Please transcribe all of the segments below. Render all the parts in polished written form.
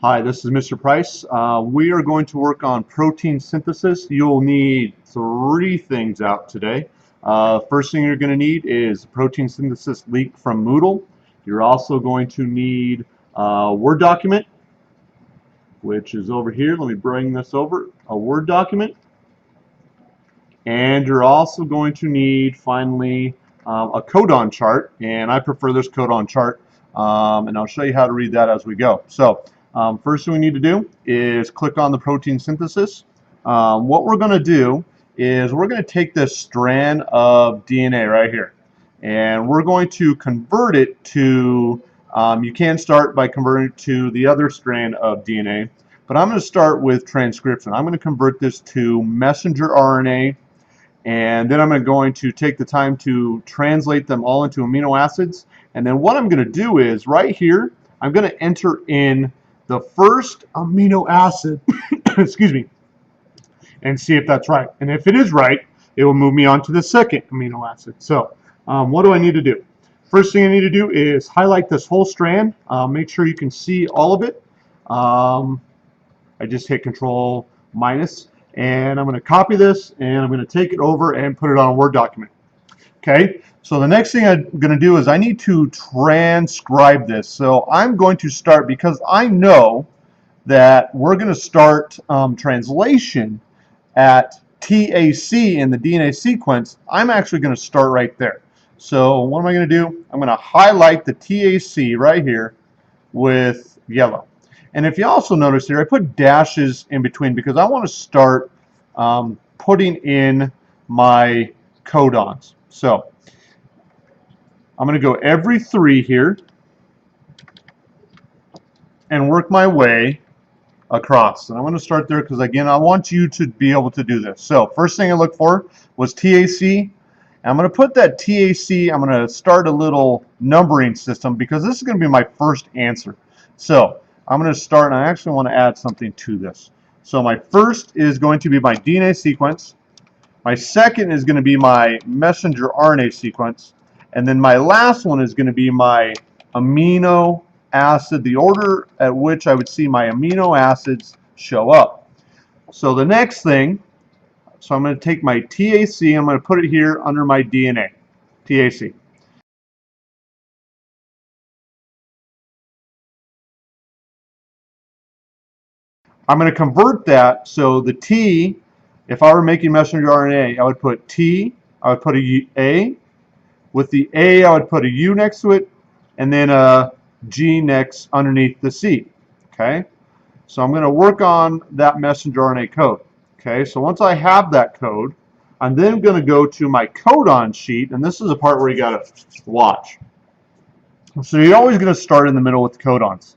Hi, this is Mr. Price. We are going to work on protein synthesis. You'll need three things out today. First thing you're going to need is protein synthesis leak from Moodle. You're also going to need a Word document, which is over here. Let me bring this over. A Word document. And you're also going to need, finally, a codon chart. And I prefer this codon chart. And I'll show you how to read that as we go. First thing we need to do is click on the protein synthesis. What we're going to do is we're going to take this strand of DNA right here, and we're going to convert it to, you can start by converting it to the other strand of DNA, but I'm going to start with transcription. I'm going to convert this to messenger RNA, and then I'm going to take the time to translate them all into amino acids. And then what I'm going to do is right here, I'm going to enter in the first amino acid, excuse me, and see if that's right. And if it is right, it will move me on to the second amino acid. So what do I need to do? First thing I need to do is highlight this whole strand. Make sure you can see all of it. I just hit Control minus, and I'm going to copy this, and I'm going to take it over and put it on a Word document. Okay, so the next thing I'm going to do is I need to transcribe this. So I'm going to start, because I know that we're going to start translation at TAC in the DNA sequence. I'm actually going to start right there. So what am I going to do? I'm going to highlight the TAC right here with yellow. And if you also notice here, I put dashes in between because I want to start putting in my codons. So I'm going to go every 3 here and work my way across. And I'm going to start there because, again, I want you to be able to do this. So first thing I looked for was TAC. And I'm going to put that TAC, I'm going to start a little numbering system because this is going to be my first answer. So I'm going to start, and I actually want to add something to this. So my first is going to be my DNA sequence. My second is going to be my messenger RNA sequence. And then my last one is going to be my amino acid, the order at which I would see my amino acids show up. So the next thing, so I'm going to take my TAC, I'm going to put it here under my DNA, TAC. I'm going to convert that, so the T, if I were making messenger RNA, I would put T, I would put a A. With the A, I would put a U next to it, and then a G next underneath the C. Okay? So I'm going to work on that messenger RNA code. Okay, so once I have that code, I'm then going to go to my codon sheet, and this is the part where you got to watch. So you're always going to start in the middle with the codons.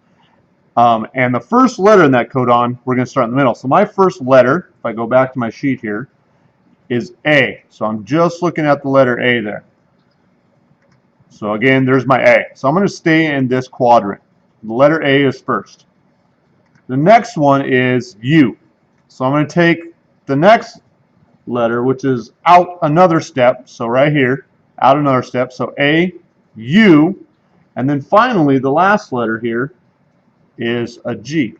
And the first letter in that codon, we're going to start in the middle. So my first letter, if I go back to my sheet here, is A. So I'm just looking at the letter A there. So again, there's my A. So I'm going to stay in this quadrant. The letter A is first. The next one is U. So I'm going to take the next letter, which is out another step. So right here, out another step. So A, U, and then finally the last letter here is a G.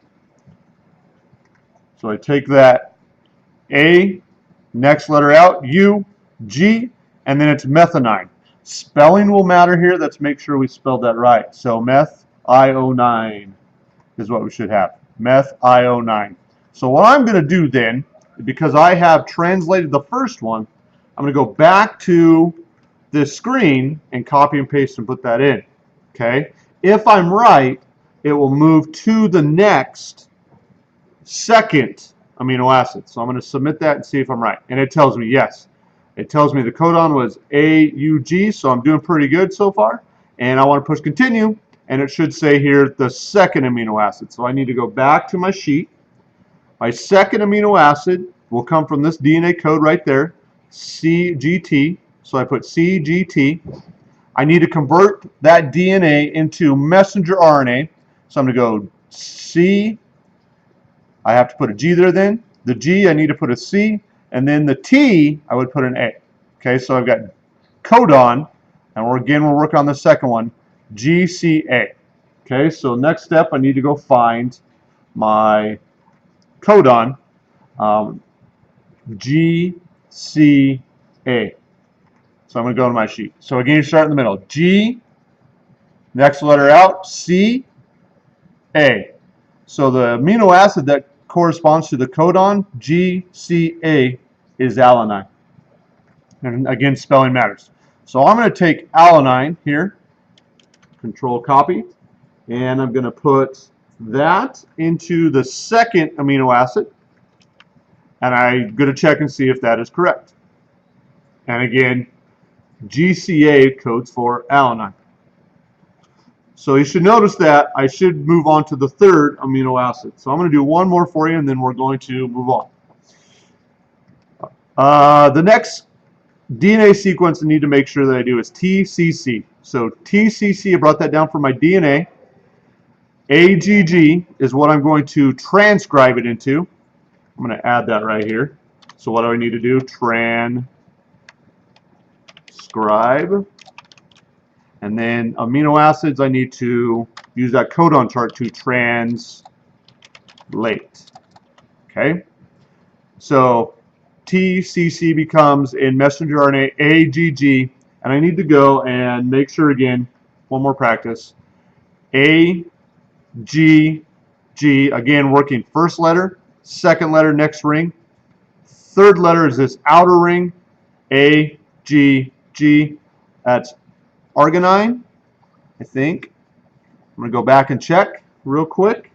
So I take that A, next letter out, U, G, and then it's methionine. Spelling will matter here. Let's make sure we spelled that right. So methionine is what we should have. Methionine. So what I'm going to do then, because I have translated the first one, I'm going to go back to this screen and copy and paste and put that in. Okay? If I'm right, it will move to the next second amino acid. So I'm going to submit that and see if I'm right. And it tells me yes. It tells me the codon was AUG, so I'm doing pretty good so far. And I want to push continue, and it should say here the second amino acid. So I need to go back to my sheet. My second amino acid will come from this DNA code right there, CGT. So I put CGT. I need to convert that DNA into messenger RNA. So I'm going to go C. I have to put a G there then. The G, I need to put a C. And then the T, I would put an A. Okay, so I've got codon, and we're working on the second one, GCA. Okay, so next step, I need to go find my codon, G, C, A. So I'm going to go to my sheet. So again, you start in the middle. G, next letter out, C, A. So the amino acid that corresponds to the codon, GCA, is alanine. And again, spelling matters. So I'm going to take alanine here, control copy, and I'm going to put that into the second amino acid, and I'm going to check and see if that is correct. And again, GCA codes for alanine. So you should notice that I should move on to the third amino acid. So I'm going to do one more for you, and then we're going to move on. The next DNA sequence I need to make sure that I do is TCC. So TCC, I brought that down for my DNA. AGG is what I'm going to transcribe it into. I'm going to add that right here. So what do I need to do? Transcribe. And then amino acids, I need to use that codon chart to translate. Okay? So TCC becomes in messenger RNA AGG, and I need to go and make sure again, one more practice. AGG, again working first letter, second letter, next ring. Third letter is this outer ring, AGG. That's arginine, I think. I'm going to go back and check real quick.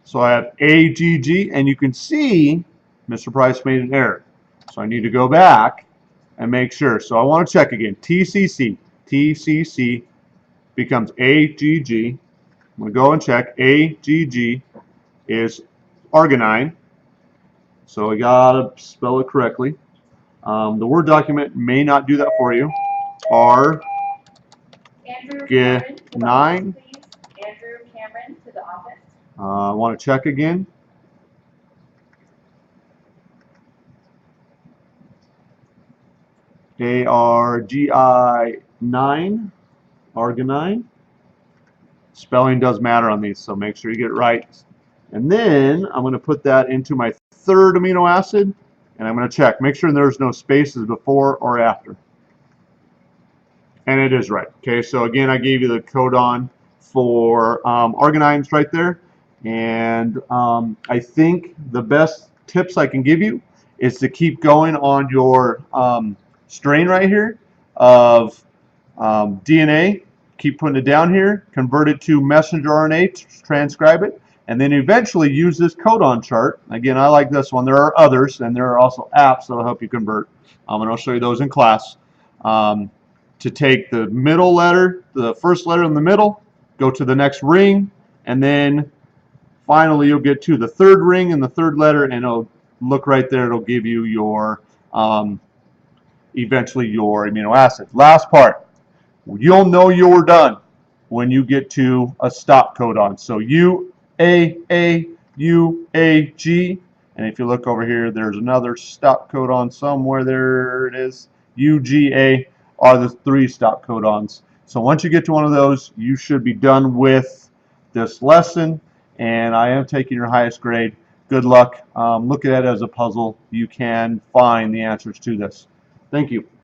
So I have AGG, and you can see Mr. Price made an error. So I need to go back and make sure. So I want to check again. TCC. TCC becomes AGG. I'm going to go and check. AGG is arginine. So I got to spell it correctly. The Word document may not do that for you. Andrew Cameron, to the office, 9. please. Andrew Cameron, to the office. I want to check again. ARGI9, arginine. Spelling does matter on these, so make sure you get it right. And then I'm going to put that into my third amino acid, and I'm going to check. Make sure there's no spaces before or after. And it is right. Okay, so again, I gave you the codon for arginines right there. And I think the best tips I can give you is to keep going on your strain right here of DNA. Keep putting it down here, convert it to messenger RNA, transcribe it, and then eventually use this codon chart. Again, I like this one. There are others, and there are also apps that will help you convert. And I'll show you those in class. To take the middle letter, the first letter in the middle, go to the next ring, and then finally you'll get to the third ring and the third letter, and it'll look right there. It'll give you your eventually your amino acid. Last part. You'll know you're done when you get to a stop codon. So UAA, UAG, and if you look over here, there's another stop codon somewhere. There it is. UGA are the 3 stop codons. So once you get to one of those, you should be done with this lesson, and I am taking your highest grade. Good luck. Look at it as a puzzle. You can find the answers to this. Thank you.